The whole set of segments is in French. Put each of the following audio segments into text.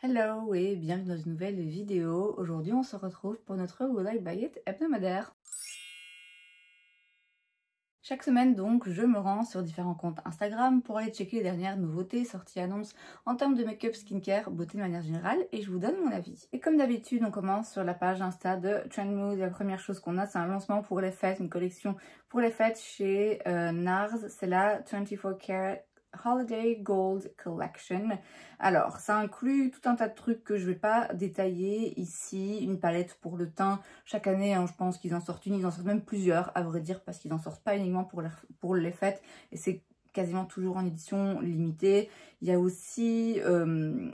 Hello et bienvenue dans une nouvelle vidéo. Aujourd'hui on se retrouve pour notre Will I Buy It hebdomadaire. Chaque semaine donc je me rends sur différents comptes Instagram pour aller checker les dernières nouveautés, sorties, annonces en termes de make-up, skincare, beauté de manière générale et je vous donne mon avis. Et comme d'habitude on commence sur la page Insta de Trendmood. La première chose qu'on a c'est un lancement pour les fêtes, une collection pour les fêtes chez NARS, c'est la 24 Karat Holiday Gold Collection. Alors, ça inclut tout un tas de trucs que je vais pas détailler ici. Une palette pour le teint. Chaque année, je pense qu'ils en sortent une, ils en sortent même plusieurs, à vrai dire, parce qu'ils en sortent pas uniquement pour les fêtes. Et c'est quasiment toujours en édition limitée. Il y a aussi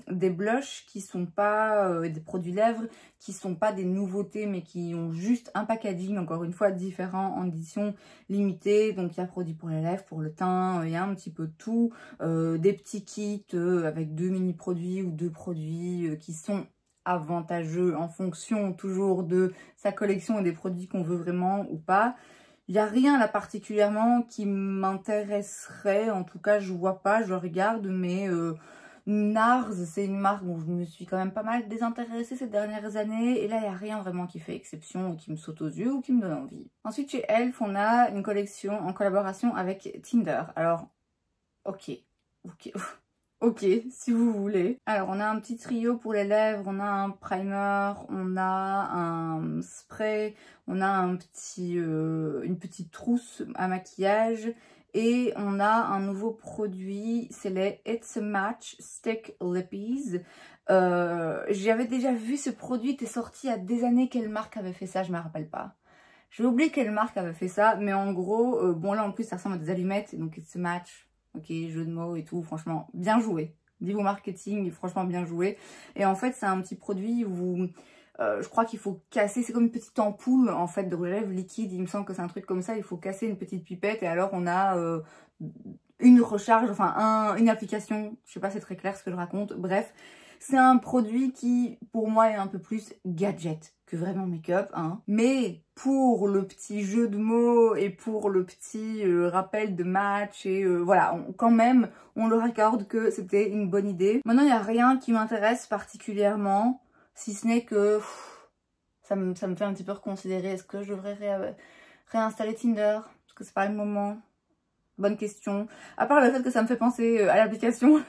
des blushs qui sont pas des produits lèvres qui sont pas des nouveautés mais qui ont juste un packaging encore une fois différent en édition limitée. Donc il y a produits pour les lèvres, pour le teint, il y a un petit peu de tout, des petits kits avec 2 mini produits ou 2 produits qui sont avantageux en fonction toujours de sa collection et des produits qu'on veut vraiment ou pas. Il n'y a rien là particulièrement qui m'intéresserait, en tout cas je vois pas, je regarde, mais NARS c'est une marque dont je me suis quand même pas mal désintéressée ces dernières années et là il n'y a rien vraiment qui fait exception ou qui me saute aux yeux ou qui me donne envie. Ensuite chez Elf on a une collection en collaboration avec Tinder, alors ok. Ok, si vous voulez. Alors, on a un petit trio pour les lèvres, on a un primer, on a un spray, on a une petite trousse à maquillage et on a un nouveau produit, c'est les It's a Match Stick Lippies. J'avais déjà vu ce produit, il était sorti il y a des années. Quelle marque avait fait ça? Je me rappelle pas. J'ai oublié quelle marque avait fait ça, mais en gros, bon là en plus ça ressemble à des allumettes, donc It's a Match. Ok, jeu de mots et tout, franchement, bien joué. Niveau marketing, franchement bien joué. Et en fait, c'est un petit produit où je crois qu'il faut casser, c'est comme une petite ampoule en fait de rouge à lèvres liquide. Il me semble que c'est un truc comme ça, il faut casser une petite pipette et alors on a une recharge, enfin une application. Je sais pas, c'est très clair ce que je raconte. Bref, c'est un produit qui pour moi est un peu plus gadget que vraiment make-up, hein. Mais pour le petit jeu de mots et pour le petit rappel de match et voilà, quand même, on leur accorde que c'était une bonne idée. Maintenant, il n'y a rien qui m'intéresse particulièrement, si ce n'est que ça me fait un petit peu reconsidérer. Est-ce que je devrais réinstaller Tinder? Parce que c'est pas le moment. Bonne question. À part le fait que ça me fait penser à l'application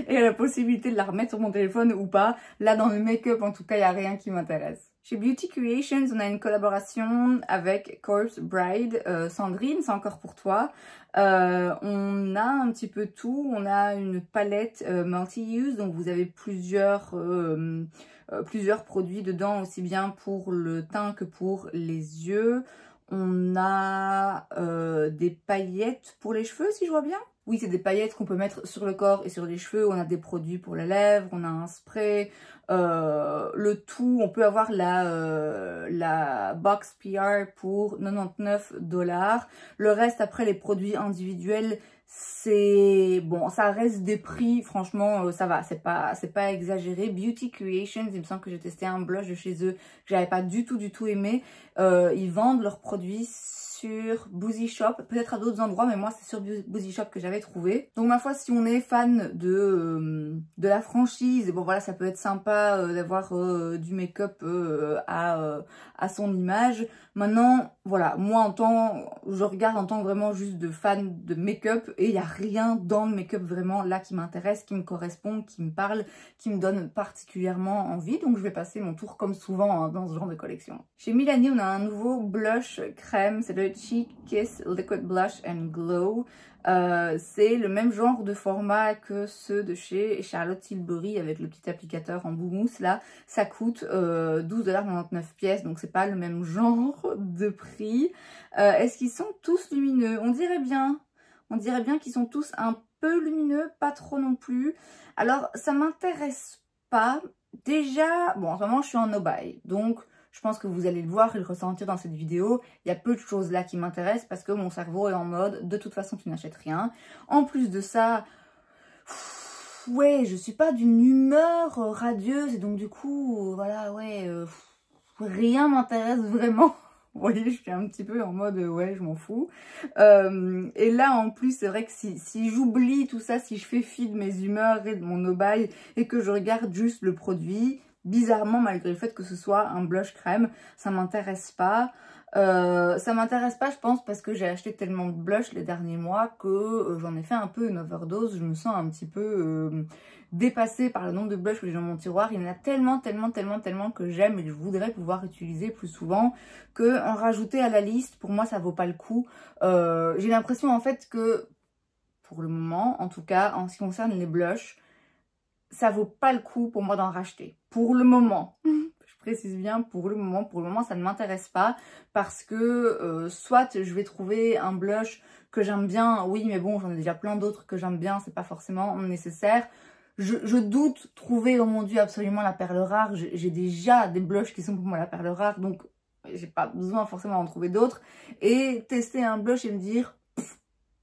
et à la possibilité de la remettre sur mon téléphone ou pas. Là, dans le make-up, en tout cas, il n'y a rien qui m'intéresse. Chez Beauty Creations, on a une collaboration avec Corpse Bride. Sandrine, c'est encore pour toi. On a un petit peu tout. On a une palette multi-use, donc vous avez plusieurs produits dedans, aussi bien pour le teint que pour les yeux. On a des paillettes pour les cheveux, si je vois bien. Oui, c'est des paillettes qu'on peut mettre sur le corps et sur les cheveux. On a des produits pour les lèvres, on a un spray. Le tout, on peut avoir la box PR pour 99 $. Le reste, après, les produits individuels, c'est bon, ça reste des prix, franchement, ça va, c'est pas exagéré. Beauty Creations, il me semble que j'ai testé un blush de chez eux que j'avais pas du tout aimé. Ils vendent leurs produits sur Boozy Shop, peut-être à d'autres endroits, mais moi c'est sur Boozy Shop que j'avais trouvé. Donc ma foi, si on est fan de la franchise, bon voilà, ça peut être sympa d'avoir du make-up à son image. Maintenant, voilà, moi je regarde en tant vraiment juste de fan de make-up et il n'y a rien dans le make-up vraiment là qui m'intéresse, qui me correspond, qui me parle, qui me donne particulièrement envie. Donc je vais passer mon tour comme souvent hein, dans ce genre de collection. Chez Milani, on a un nouveau blush crème, c'est le Cheek Kiss Liquid Blush and Glow. C'est le même genre de format que ceux de chez Charlotte Tilbury avec le petit applicateur en boumousse là. Ça coûte 12,99 $, donc c'est pas le même genre de prix. Est-ce qu'ils sont tous lumineux? On dirait bien qu'ils sont tous un peu lumineux, pas trop non plus. Alors ça m'intéresse pas. Déjà, bon en ce moment je suis en no buy, donc je pense que vous allez le voir et le ressentir dans cette vidéo. Il y a peu de choses là qui m'intéressent parce que mon cerveau est en mode de toute façon tu n'achètes rien. En plus de ça, ouais, je suis pas d'une humeur radieuse et donc du coup, voilà, ouais, rien m'intéresse vraiment Vous voyez, je suis un petit peu en mode ouais, je m'en fous. Et là, en plus, c'est vrai que si j'oublie tout ça, si je fais fi de mes humeurs et de mon no-buy et que je regarde juste le produit, bizarrement, malgré le fait que ce soit un blush crème, ça m'intéresse pas. Ça m'intéresse pas, je pense, parce que j'ai acheté tellement de blush les derniers mois que j'en ai fait un peu une overdose. Je me sens un petit peu dépassée par le nombre de blush que j'ai dans mon tiroir. Il y en a tellement que j'aime et que je voudrais pouvoir utiliser plus souvent que en rajouter à la liste, pour moi, ça vaut pas le coup. J'ai l'impression, en fait, que, pour le moment, en tout cas, en ce qui concerne les blushs, ça vaut pas le coup pour moi d'en racheter. Pour le moment. Je précise bien pour le moment ça ne m'intéresse pas parce que soit je vais trouver un blush que j'aime bien, oui mais bon j'en ai déjà plein d'autres que j'aime bien, c'est pas forcément nécessaire. Je doute trouver, oh mon dieu, absolument la perle rare. J'ai déjà des blushs qui sont pour moi la perle rare, donc j'ai pas besoin forcément d'en trouver d'autres. Et tester un blush et me dire,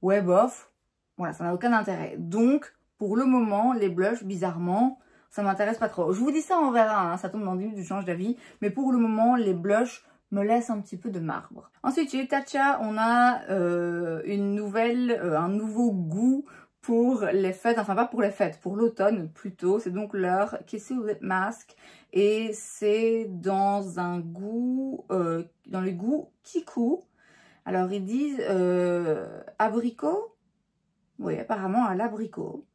ouais bof, voilà, ça n'a aucun intérêt. Donc, pour le moment, les blushs, bizarrement, ça m'intéresse pas trop. Je vous dis ça, on verra, hein, ça tombe dans 10 minutes, je change d'avis. Mais pour le moment, les blushs me laissent un petit peu de marbre. Ensuite, chez Tatcha, on a un nouveau goût pour les fêtes, enfin pas pour les fêtes, pour l'automne plutôt. C'est donc leur Kissy Lip Mask et c'est dans un goût, dans le goût Kiku. Alors ils disent abricot. Oui, apparemment à l'abricot.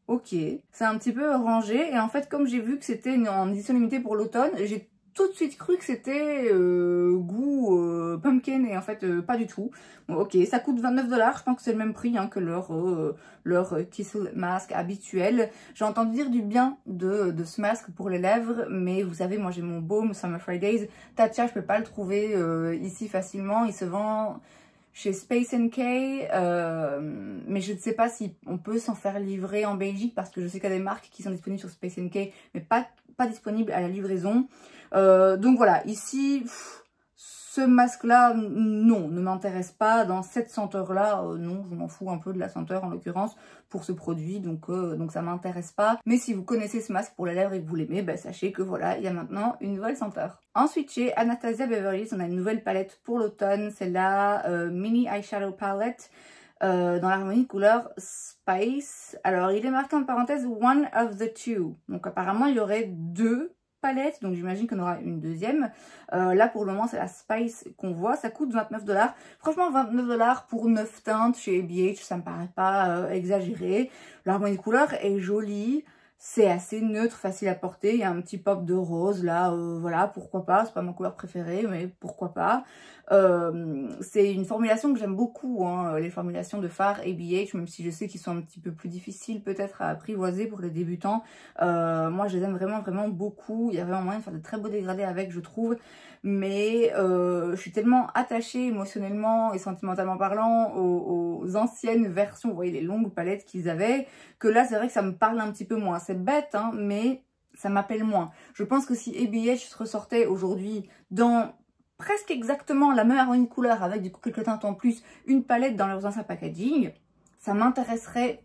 Ok, c'est un petit peu rangé et en fait comme j'ai vu que c'était en édition limitée pour l'automne, j'ai tout de suite cru que c'était goût pumpkin et en fait pas du tout. Bon, ok, ça coûte 29 $, je pense que c'est le même prix hein, que leur Kissy Lip Mask habituel. J'ai entendu dire du bien de ce masque pour les lèvres, mais vous savez, moi j'ai mon baume Summer Fridays. Tatcha, je peux pas le trouver ici facilement, il se vend chez Space NK, mais je ne sais pas si on peut s'en faire livrer en Belgique parce que je sais qu'il y a des marques qui sont disponibles sur Space NK mais pas disponibles à la livraison. Donc voilà, ici, ce masque-là, non, ne m'intéresse pas. Dans cette senteur-là, non, je m'en fous un peu de la senteur en l'occurrence pour ce produit, donc ça m'intéresse pas. Mais si vous connaissez ce masque pour les lèvres et que vous l'aimez, bah, sachez que voilà, il y a maintenant une nouvelle senteur. Ensuite, chez Anastasia Beverly Hills, on a une nouvelle palette pour l'automne, c'est la Mini Eyeshadow Palette dans l'harmonie couleur Spice. Alors, il est marqué en parenthèse One of the Two. Donc apparemment, il y aurait deux palettes, donc j'imagine qu'on aura une deuxième. Là pour le moment c'est la Spice qu'on voit, ça coûte 29 $. Franchement 29 $ pour 9 teintes chez ABH, ça me paraît pas exagéré. L'harmonie de couleur est jolie, c'est assez neutre, facile à porter, il y a un petit pop de rose là, voilà, pourquoi pas, c'est pas ma couleur préférée mais pourquoi pas. C'est une formulation que j'aime beaucoup, hein, les formulations de fard ABH, même si je sais qu'ils sont un petit peu plus difficiles peut-être à apprivoiser pour les débutants. Moi je les aime vraiment beaucoup, il y a vraiment moyen de faire de très beaux dégradés avec, je trouve, mais je suis tellement attachée émotionnellement et sentimentalement parlant aux anciennes versions, vous voyez les longues palettes qu'ils avaient, que là c'est vrai que ça me parle un petit peu moins. C'est bête hein, mais ça m'appelle moins. Je pense que si ABH ressortait aujourd'hui dans presque exactement la même harmonie de couleur avec du coup quelques teintes en plus, une palette dans leurs anciens packaging, ça m'intéresserait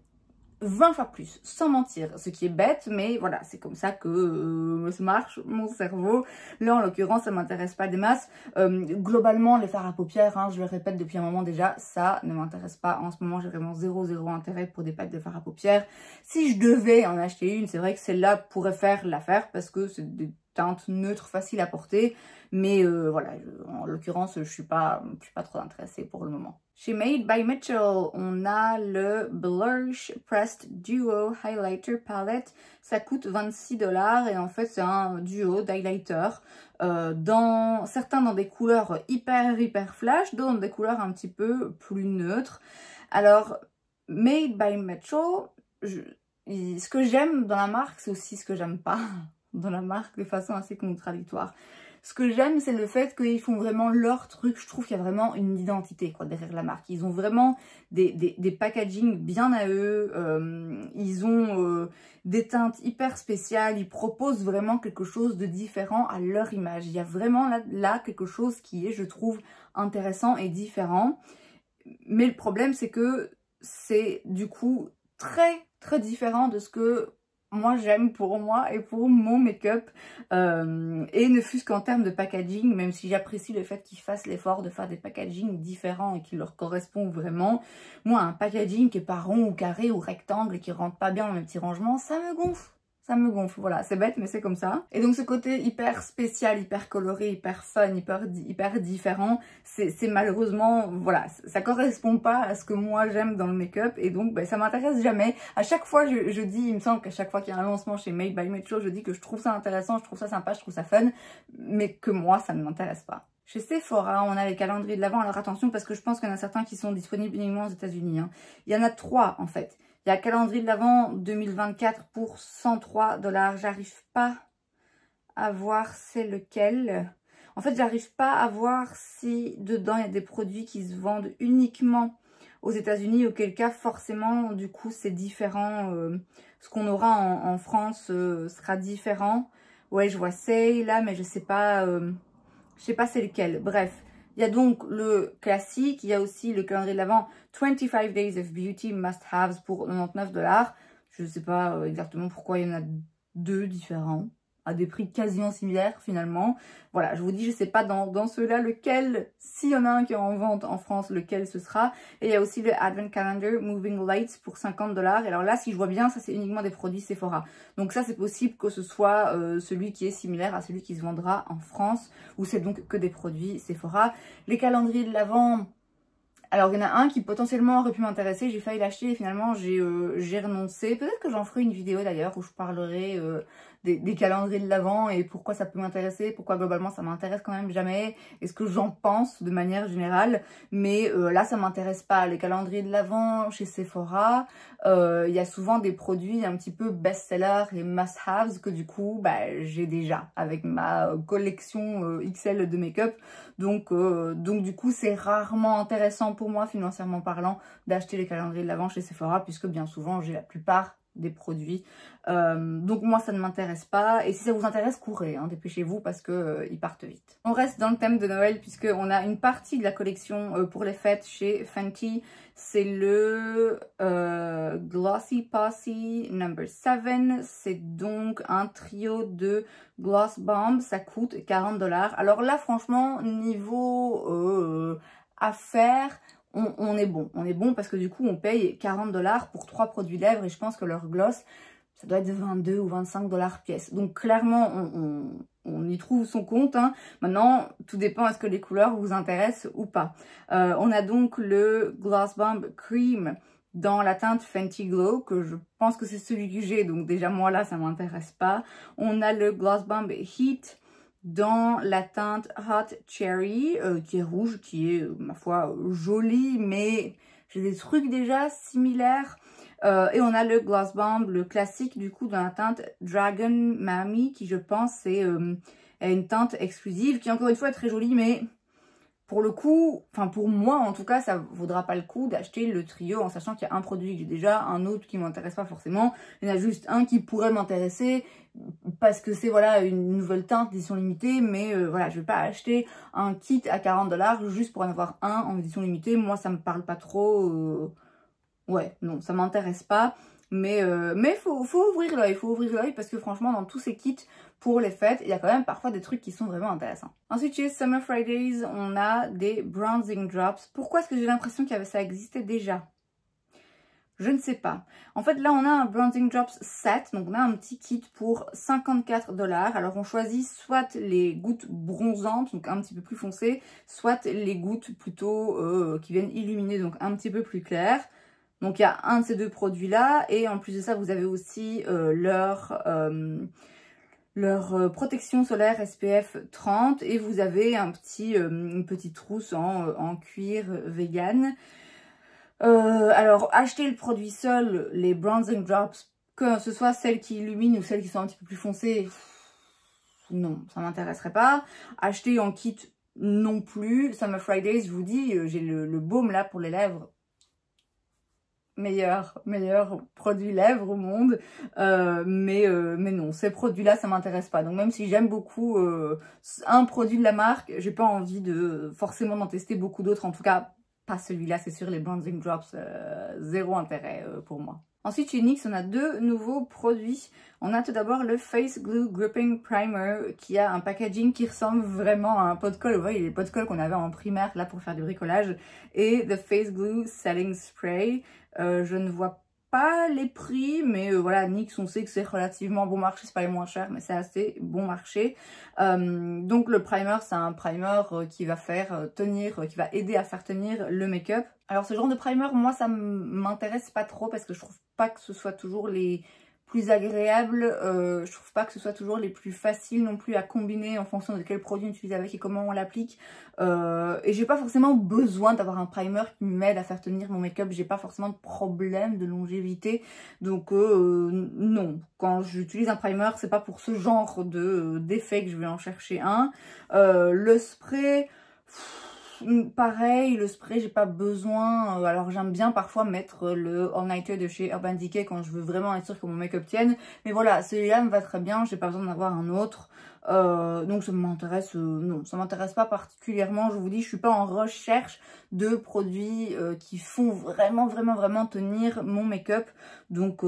20 fois plus, sans mentir, ce qui est bête, mais voilà, c'est comme ça que ça marche mon cerveau. Là, en l'occurrence, ça m'intéresse pas des masses. Globalement, les fards à paupières, hein, je le répète depuis un moment déjà, ça ne m'intéresse pas. En ce moment, j'ai vraiment zéro intérêt pour des palettes de fards à paupières. Si je devais en acheter une, c'est vrai que celle-là pourrait faire l'affaire parce que c'est des teintes neutres, faciles à porter. Mais voilà, en l'occurrence, je suis pas trop intéressée pour le moment. Chez Made by Mitchell, on a le Blush Pressed Duo Highlighter Palette. Ça coûte 26 $ et en fait, c'est un duo d'highlighter. Certains dans des couleurs hyper flash, d'autres dans des couleurs un petit peu plus neutres. Alors, Made by Mitchell, ce que j'aime dans la marque, c'est aussi ce que j'aime pas dans la marque de façon assez contradictoire. Ce que j'aime, c'est le fait qu'ils font vraiment leur truc. Je trouve qu'il y a vraiment une identité quoi, derrière la marque. Ils ont vraiment des packaging bien à eux. Ils ont des teintes hyper spéciales. Ils proposent vraiment quelque chose de différent à leur image. Il y a vraiment là quelque chose qui est, je trouve, intéressant et différent. Mais le problème, c'est que c'est du coup très différent de ce que moi j'aime pour moi et pour mon make-up, et ne fût-ce qu'en termes de packaging, même si j'apprécie le fait qu'ils fassent l'effort de faire des packagings différents et qui leur correspondent vraiment. Moi, un packaging qui est pas rond ou carré ou rectangle et qui rentre pas bien dans mes petits rangements, ça me gonfle. Ça me gonfle, voilà, c'est bête mais c'est comme ça. Et donc ce côté hyper spécial, hyper coloré, hyper fun, hyper différent, c'est malheureusement, voilà, ça correspond pas à ce que moi j'aime dans le make-up et donc ben, ça m'intéresse jamais. À chaque fois je dis, il me semble qu'à chaque fois qu'il y a un lancement chez Made by Metro, je dis que je trouve ça intéressant, je trouve ça sympa, je trouve ça fun, mais que moi ça ne m'intéresse pas. Chez Sephora, on a les calendriers de l'Avent, alors attention parce que je pense qu'il y en a certains qui sont disponibles uniquement aux États-Unis. Hein. Il y en a 3 en fait. Il y a calendrier de l'Avent 2024 pour 103 $. J'arrive pas à voir c'est lequel. En fait, j'arrive pas à voir si dedans il y a des produits qui se vendent uniquement aux États-Unis, auquel cas forcément du coup c'est différent. Ce qu'on aura en France sera différent. Ouais, je vois Say là, mais je sais pas c'est lequel. Bref. Il y a donc le classique, il y a aussi le calendrier de l'Avent 25 Days of Beauty Must-Haves pour 99 $. Je ne sais pas exactement pourquoi il y en a 2 différents, à des prix quasiment similaires finalement. Voilà, je vous dis, je ne sais pas dans ceux-là lequel, s'il y en a un qui est en vente en France, lequel ce sera. Et il y a aussi le Advent Calendar Moving Lights pour 50 $. Et alors là, si je vois bien, ça c'est uniquement des produits Sephora. Donc ça, c'est possible que ce soit celui qui est similaire à celui qui se vendra en France, où c'est donc que des produits Sephora. Les calendriers de l'Avent, alors il y en a un qui potentiellement aurait pu m'intéresser, j'ai failli l'acheter et finalement j'ai renoncé. Peut-être que j'en ferai une vidéo d'ailleurs où je parlerai des calendriers de l'Avent et pourquoi ça peut m'intéresser, pourquoi globalement ça m'intéresse quand même jamais, et ce que j'en pense de manière générale. Mais là ça m'intéresse pas. Les calendriers de l'Avent chez Sephora, il y a souvent des produits un petit peu best-sellers et must-haves que du coup bah, j'ai déjà avec ma collection XL de make-up. Donc du coup c'est rarement intéressant pour moi financièrement parlant d'acheter les calendriers de l'Avent chez Sephora puisque bien souvent j'ai la plupart des produits. Donc moi ça ne m'intéresse pas et si ça vous intéresse courez, hein, dépêchez-vous parce que ils partent vite. On reste dans le thème de Noël puisque on a une partie de la collection pour les fêtes chez Fenty. C'est le Glossy Posse No. 7. C'est donc un trio de Gloss Bomb. Ça coûte 40 $. Alors là franchement niveau affaires, on est bon. On est bon parce que du coup on paye 40 $ pour 3 produits lèvres et je pense que leur gloss ça doit être 22 ou 25 $ pièce. Donc clairement on y trouve son compte. Hein. Maintenant, tout dépend est-ce que les couleurs vous intéressent ou pas. On a donc le Gloss Bomb Cream dans la teinte Fenty Glow, que je pense que c'est celui que j'ai, donc déjà moi là ça m'intéresse pas. On a le Gloss Bomb Heat dans la teinte Hot Cherry, qui est rouge, qui est ma foi jolie, mais j'ai des trucs déjà similaires. Et on a le Gloss Bomb, le classique du coup dans la teinte Dragon Mammy, qui je pense est une teinte exclusive, qui encore une fois est très jolie, mais pour le coup, enfin pour moi en tout cas, ça vaudra pas le coup d'acheter le trio en sachant qu'il y a un produit que j'ai déjà, un autre qui m'intéresse pas forcément. Il y en a juste un qui pourrait m'intéresser parce que c'est voilà une nouvelle teinte d'édition limitée, mais voilà, je vais pas acheter un kit à 40 $ juste pour en avoir un en édition limitée. Moi ça me parle pas trop, ouais, non, ça m'intéresse pas. Mais faut ouvrir l'œil parce que franchement dans tous ces kits pour les fêtes, il y a quand même parfois des trucs qui sont vraiment intéressants. Ensuite chez Summer Fridays, on a des bronzing drops. Pourquoi est-ce que j'ai l'impression que ça existait déjà? Je ne sais pas. En fait là on a un bronzing drops set, donc on a un petit kit pour 54 $. Alors on choisit soit les gouttes bronzantes, donc un petit peu plus foncées, soit les gouttes plutôt qui viennent illuminer, donc un petit peu plus claires. Donc il y a un de ces deux produits là et en plus de ça vous avez aussi leur protection solaire SPF 30 et vous avez un une petite trousse en cuir vegan. Alors acheter le produit seul, les bronzing drops, que ce soit celles qui illuminent ou celles qui sont un petit peu plus foncées, non, ça m'intéresserait pas. Acheter en kit non plus. Summer Fridays, je vous dis, j'ai le baume là pour les lèvres. Meilleur produit lèvres au monde, mais non, ces produits-là, ça m'intéresse pas. Donc même si j'aime beaucoup un produit de la marque, j'ai pas envie de forcément d'en tester beaucoup d'autres. En tout cas, pas celui-là, c'est sûr, les bronzing drops, zéro intérêt pour moi. Ensuite, chez NYX, on a deux nouveaux produits. On a tout d'abord le Face Glue Gripping Primer qui a un packaging qui ressemble vraiment à un pot de colle. Vous voyez, les pots de colle qu'on avait en primaire là pour faire du bricolage. Et The Face Glue Setting Spray. Je ne vois pas les prix, mais voilà, NYX, on sait que c'est relativement bon marché. C'est pas les moins chers, mais c'est assez bon marché. Donc le primer, c'est un primer qui va faire tenir, qui va aider à faire tenir le make-up. Alors ce genre de primer, moi, ça m'intéresse pas trop parce que je trouve pas que ce soit toujours les plus agréables, je trouve pas que ce soit toujours les plus faciles non plus à combiner en fonction de quel produit on utilise avec et comment on l'applique. Et j'ai pas forcément besoin d'avoir un primer qui m'aide à faire tenir mon make-up, j'ai pas forcément de problème de longévité, donc non. Quand j'utilise un primer, c'est pas pour ce genre d'effet que je vais en chercher un. Le spray... Pareil, le spray, j'ai pas besoin. Alors j'aime bien parfois mettre le All Nighter de chez Urban Decay quand je veux vraiment être sûre que mon make-up tienne. Mais voilà, celui-là me va très bien, j'ai pas besoin d'en avoir un autre. Donc ça m'intéresse, non, ça m'intéresse pas particulièrement. Je vous dis, je suis pas en recherche de produits qui font vraiment tenir mon make-up. Donc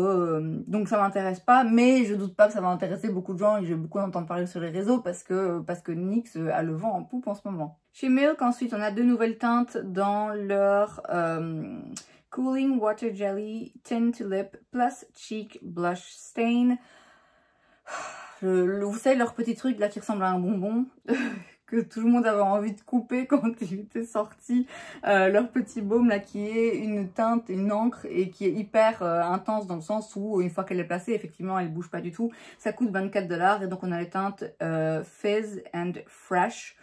ça m'intéresse pas, mais je doute pas que ça va intéresser beaucoup de gens et j'ai beaucoup entendre parler sur les réseaux parce que NYX a le vent en poupe en ce moment. Chez Milk, ensuite, on a deux nouvelles teintes dans leur Cooling Water Jelly Tint to Lip Plus Cheek Blush Stain. Vous savez, leur petit truc là qui ressemble à un bonbon que tout le monde avait envie de couper quand il était sorti. Leur petit baume là qui est une teinte, une encre et qui est hyper intense dans le sens où une fois qu'elle est placée, effectivement, elle bouge pas du tout. Ça coûte 24 $ et donc on a les teintes Fizz and Fresh.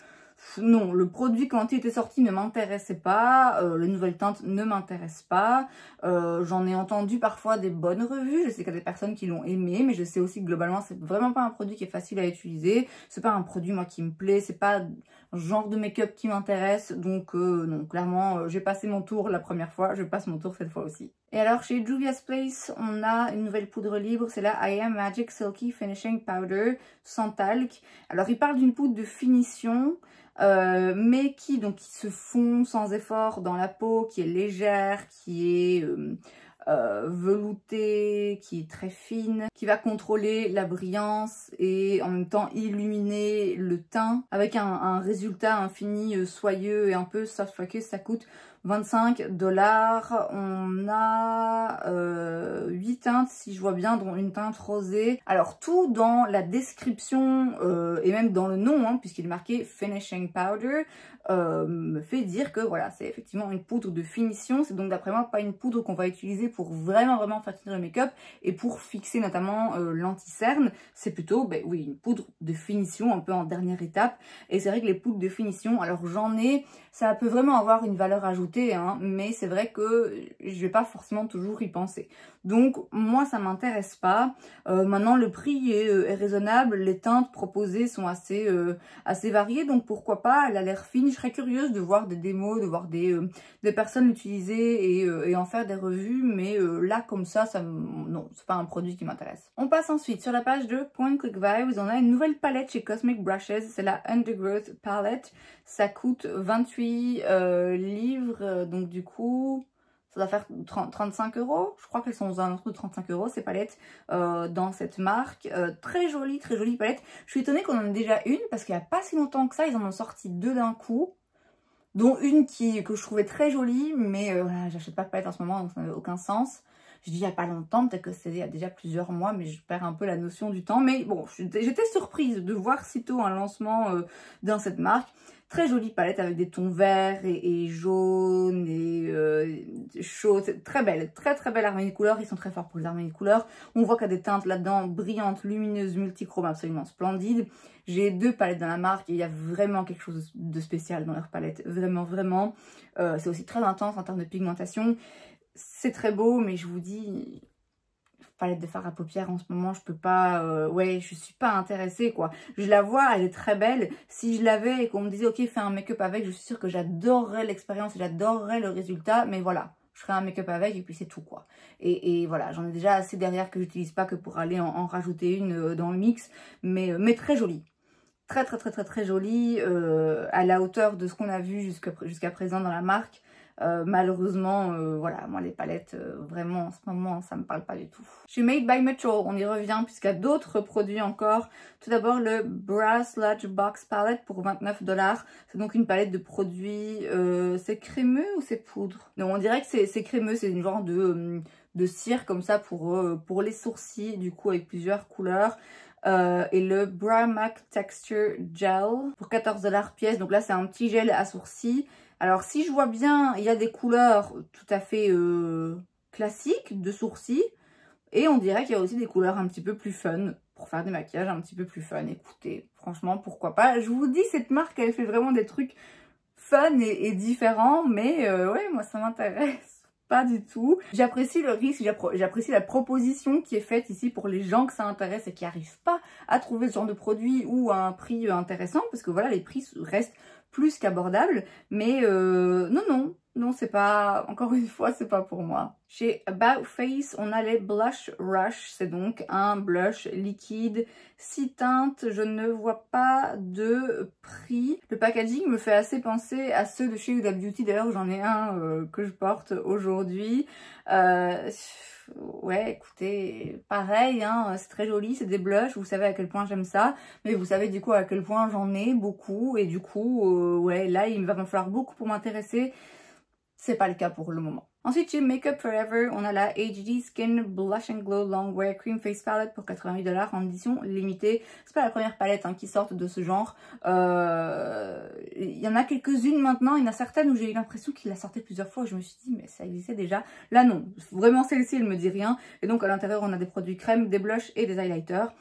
Non, le produit quand il était sorti ne m'intéressait pas, les nouvelles teintes ne m'intéressent pas, j'en ai entendu parfois des bonnes revues, je sais qu'il y a des personnes qui l'ont aimé, mais je sais aussi que globalement c'est vraiment pas un produit qui est facile à utiliser, c'est pas un produit moi qui me plaît, c'est pas un genre de make-up qui m'intéresse, donc non, clairement j'ai passé mon tour la première fois, je passe mon tour cette fois aussi. Et alors chez Juvia's Place, on a une nouvelle poudre libre, c'est la I Am Magic Silky Finishing Powder sans talc. Alors il parle d'une poudre de finition, mais qui se fond sans effort dans la peau, qui est légère, qui est veloutée, qui est très fine, qui va contrôler la brillance et en même temps illuminer le teint avec un résultat infini soyeux et un peu soft focus. Ça coûte 25 $. On a 8 teintes si je vois bien, dont une teinte rosée. Alors tout dans la description et même dans le nom, hein, puisqu'il est marqué Finishing Powder, me fait dire que voilà, c'est effectivement une poudre de finition. C'est donc d'après moi pas une poudre qu'on va utiliser pour vraiment faire tenir le make-up et pour fixer notamment l'anti-cerne. C'est plutôt, ben oui, une poudre de finition un peu en dernière étape. Et c'est vrai que les poudres de finition, alors j'en ai, ça peut vraiment avoir une valeur ajoutée, hein, mais c'est vrai que je vais pas forcément toujours y penser. Donc moi ça m'intéresse pas. Maintenant le prix est raisonnable, les teintes proposées sont assez variées, donc pourquoi pas, elle a l'air fine. Je serais curieuse de voir des démos, de voir des personnes l'utiliser et en faire des revues, mais là comme ça non, c'est pas un produit qui m'intéresse. On passe ensuite sur la page de Point Click Vibes, on a une nouvelle palette chez Cosmic Brushes, c'est la Undergrowth Palette, ça coûte 28 livres, donc du coup ça doit faire 35 €, je crois qu'elles sont aux alentours de 35 € ces palettes dans cette marque. Très jolie palette. Je suis étonnée qu'on en ait déjà une parce qu'il n'y a pas si longtemps que ça, ils en ont sorti deux d'un coup. Dont une que je trouvais très jolie, mais voilà, j'achète pas de palette en ce moment donc ça n'avait aucun sens. Je dis il n'y a pas longtemps, peut-être que c'est il y a déjà plusieurs mois, mais je perds un peu la notion du temps. Mais bon, j'étais surprise de voir sitôt un lancement dans cette marque. Très jolie palette avec des tons verts et jaunes et chauds. Très belle, très belle harmonie de couleurs. Ils sont très forts pour les harmonies de couleurs. On voit qu'il y a des teintes là-dedans brillantes, lumineuses, multichromes, absolument splendides. J'ai deux palettes dans la marque et il y a vraiment quelque chose de spécial dans leur palette. Vraiment. C'est aussi très intense en termes de pigmentation. C'est très beau, mais je vous dis... palette de fard à paupières en ce moment, je peux pas, ouais, je suis pas intéressée quoi. Je la vois, elle est très belle. Si je l'avais et qu'on me disait ok, fais un make-up avec, je suis sûre que j'adorerais l'expérience et j'adorerais le résultat, mais voilà, je ferai un make-up avec et puis c'est tout quoi. Et voilà, j'en ai déjà assez derrière que j'utilise pas que pour aller en rajouter une dans le mix, mais très jolie. Très jolie, à la hauteur de ce qu'on a vu jusqu'à présent dans la marque. Malheureusement, voilà, moi les palettes, vraiment en ce moment, ça me parle pas du tout. Chez Made by Metro, on y revient puisqu'il y a d'autres produits encore. Tout d'abord le Brass Large Box Palette pour 29 $. C'est donc une palette de produits, c'est crémeux ou c'est poudre? Non, on dirait que c'est crémeux, c'est une genre de cire comme ça pour les sourcils, du coup avec plusieurs couleurs. Et le Brow Mac Texture Gel pour 14 $ pièce. Donc là c'est un petit gel à sourcils. Alors si je vois bien, il y a des couleurs tout à fait classiques de sourcils. Et on dirait qu'il y a aussi des couleurs un petit peu plus fun pour faire des maquillages un petit peu plus fun. Écoutez, franchement pourquoi pas. Je vous dis, cette marque elle fait vraiment des trucs fun et différents. Mais ouais, moi ça m'intéresse. Pas du tout. J'apprécie le risque, j'apprécie la proposition qui est faite ici pour les gens que ça intéresse et qui n'arrivent pas à trouver ce genre de produit ou à un prix intéressant, parce que voilà, les prix restent plus qu'abordables. Mais non, c'est pas, encore une fois, c'est pas pour moi. Chez About Face, on a les Blush Rush. C'est donc un blush liquide, 6 teintes. Je ne vois pas de prix. Le packaging me fait assez penser à ceux de chez Huda Beauty. D'ailleurs, j'en ai un que je porte aujourd'hui. Ouais, écoutez, pareil, hein, c'est très joli, c'est des blushs, vous savez à quel point j'aime ça, mais vous savez du coup à quel point j'en ai beaucoup, et du coup, ouais, là, il va me falloir beaucoup pour m'intéresser. C'est pas le cas pour le moment. Ensuite, chez Makeup Forever, on a la HD Skin Blush and Glow Longwear Cream Face Palette pour 88 $ en édition limitée. C'est pas la première palette qui sort de ce genre. Il y en a quelques-unes maintenant. Il y en a certaines où j'ai eu l'impression qu'il la sortait plusieurs fois. Je me suis dit, mais ça existait déjà. Là, non. Vraiment, celle-ci, elle me dit rien. Et donc, à l'intérieur, on a des produits crème, des blushs et des highlighters.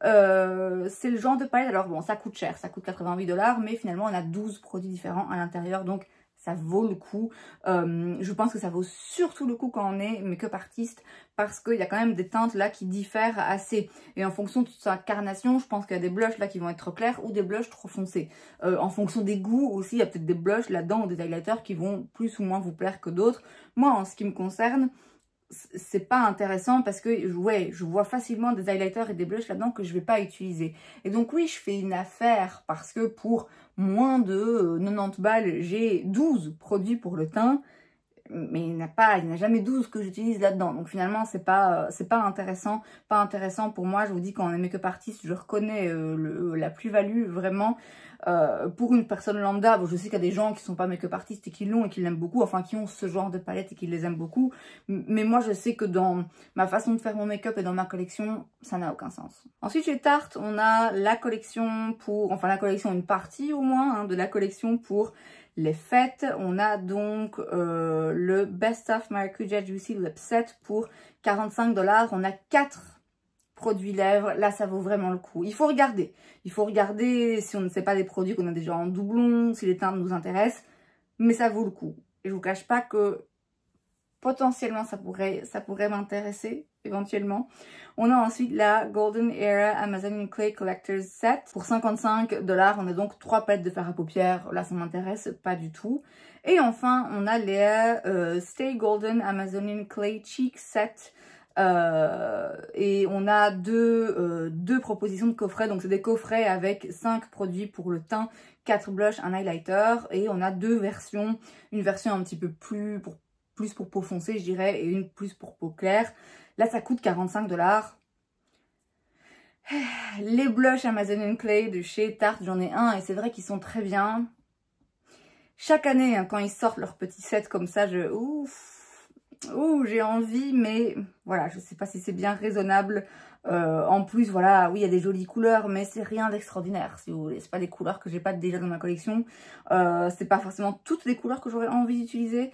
C'est le genre de palette. Alors bon, ça coûte cher. Ça coûte 88 $. Mais finalement, on a 12 produits différents à l'intérieur. Donc, ça vaut le coup. Je pense que ça vaut surtout le coup quand on est make-up artiste, parce qu'il y a quand même des teintes là qui diffèrent assez. Et en fonction de sa carnation, je pense qu'il y a des blushs là qui vont être trop clairs ou des blushs trop foncés. En fonction des goûts aussi, il y a peut-être des blushs là-dedans ou des highlighters qui vont plus ou moins vous plaire que d'autres. Moi, en ce qui me concerne, c'est pas intéressant parce que ouais, je vois facilement des highlighters et des blushs là-dedans que je vais pas utiliser. Et donc oui, je fais une affaire parce que pour moins de 90 balles, j'ai 12 produits pour le teint. Mais il n'y a jamais 12 que j'utilise là-dedans. Donc finalement, c'est pas intéressant. Pas intéressant pour moi. Je vous dis, quand on est make-up artiste, je reconnais la plus-value vraiment. Pour une personne lambda, bon, je sais qu'il y a des gens qui sont pas make-up artistes et qui l'ont et qui l'aiment beaucoup, enfin qui ont ce genre de palette et qui les aiment beaucoup. Mais moi, je sais que dans ma façon de faire mon make-up et dans ma collection, ça n'a aucun sens. Ensuite, chez Tarte, on a la collection une partie au moins de la collection pour les fêtes. On a donc le Best of Maracuja Juicy Lip Set pour 45 $. On a 4 produits lèvres. Là, ça vaut vraiment le coup. Il faut regarder. Il faut regarder si on ne sait pas des produits qu'on a déjà en doublon, si les teintes nous intéressent. Mais ça vaut le coup. Et je vous cache pas que potentiellement, ça pourrait m'intéresser éventuellement. On a ensuite la Golden Era Amazonian Clay Collector's Set pour 55 $. On a donc 3 palettes de fard à paupières. Là, ça m'intéresse pas du tout. Et enfin, on a les Stay Golden Amazonian Clay Cheek Set. Et on a deux propositions de coffrets. Donc, c'est des coffrets avec 5 produits pour le teint, 4 blushs, un highlighter. Et on a 2 versions. Une version un petit peu plus pour peau foncée, je dirais, et une plus pour peau claire. Là, ça coûte 45 $. Les blushs Amazonian Clay de chez Tarte, j'en ai un et c'est vrai qu'ils sont très bien. Chaque année, quand ils sortent leur petit set comme ça, j'ai envie, mais voilà, je sais pas si c'est bien raisonnable. En plus, voilà, oui, il y a des jolies couleurs, mais c'est rien d'extraordinaire, si vous voulez. C'est pas des couleurs que j'ai pas déjà dans ma collection. C'est pas forcément toutes les couleurs que j'aurais envie d'utiliser.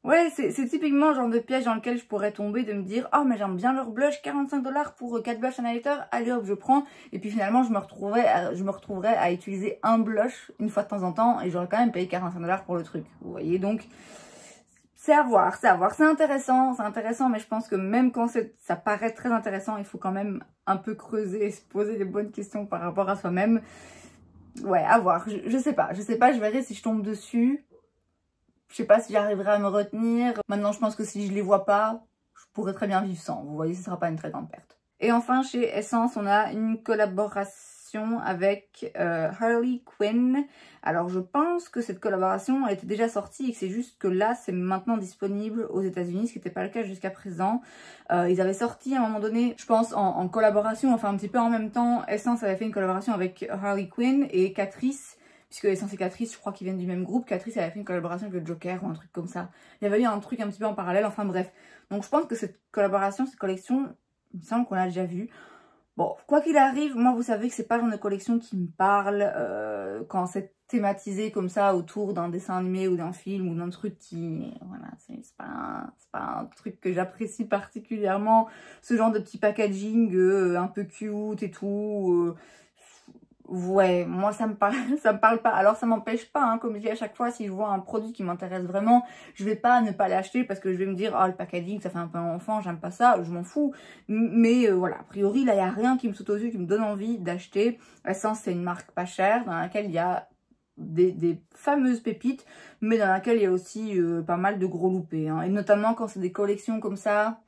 Ouais, c'est typiquement le genre de piège dans lequel je pourrais tomber, de me dire « Oh, mais j'aime bien leur blush, 45 $ pour 4 blushs and highlighter, allez hop, je prends. » Et puis finalement, je me retrouverais à utiliser un blush une fois de temps en temps et j'aurais quand même payé 45 $ pour le truc. Vous voyez, donc c'est à voir, c'est intéressant, mais je pense que même quand ça paraît très intéressant, il faut quand même un peu creuser et se poser les bonnes questions par rapport à soi-même. Ouais, à voir, je sais pas, je verrai si je tombe dessus. Je sais pas si j'arriverai à me retenir. Maintenant, je pense que si je les vois pas, je pourrais très bien vivre sans. Vous voyez, ce sera pas une très grande perte. Et enfin, chez Essence, on a une collaboration collaboration avec Harley Quinn. Alors je pense que cette collaboration était déjà sortie et que c'est juste que là c'est maintenant disponible aux États-Unis, ce qui n'était pas le cas jusqu'à présent. Ils avaient sorti à un moment donné, je pense en collaboration, enfin un petit peu en même temps, Essence avait fait une collaboration avec Harley Quinn et Catrice, puisque Essence et Catrice, je crois qu'ils viennent du même groupe. Catrice avait fait une collaboration avec le Joker ou un truc comme ça. Il y avait eu un truc un petit peu en parallèle, enfin bref. Donc je pense que cette collaboration, cette collection, il me semble qu'on l'a déjà vue. Bon, quoi qu'il arrive, moi vous savez que c'est pas le genre de collection qui me parle quand c'est thématisé comme ça autour d'un dessin animé ou d'un film ou d'un truc qui... Voilà, c'est pas un truc que j'apprécie particulièrement. Ce genre de petit packaging un peu cute et tout... Ouais, moi ça me parle pas. Alors ça m'empêche pas, hein, comme je dis à chaque fois, si je vois un produit qui m'intéresse vraiment, je vais pas ne pas l'acheter parce que je vais me dire, ah le packaging ça fait un peu enfant, j'aime pas ça, je m'en fous. Mais voilà, a priori là il y a rien qui me saute aux yeux, qui me donne envie d'acheter. Essence c'est une marque pas chère dans laquelle il y a des fameuses pépites, mais dans laquelle il y a aussi pas mal de gros loupés, hein. Et notamment quand c'est des collections comme ça,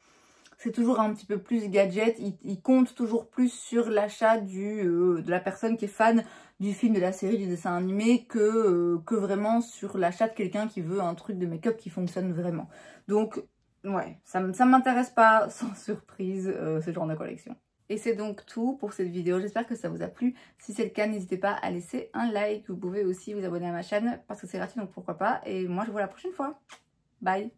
c'est toujours un petit peu plus gadget, il compte toujours plus sur l'achat de la personne qui est fan du film, de la série, du dessin animé que vraiment sur l'achat de quelqu'un qui veut un truc de make-up qui fonctionne vraiment. Donc ouais, ça m'intéresse pas sans surprise ce genre de collection. Et c'est donc tout pour cette vidéo, j'espère que ça vous a plu. Si c'est le cas, n'hésitez pas à laisser un like, vous pouvez aussi vous abonner à ma chaîne parce que c'est gratuit donc pourquoi pas. Et moi je vous vois la prochaine fois, bye.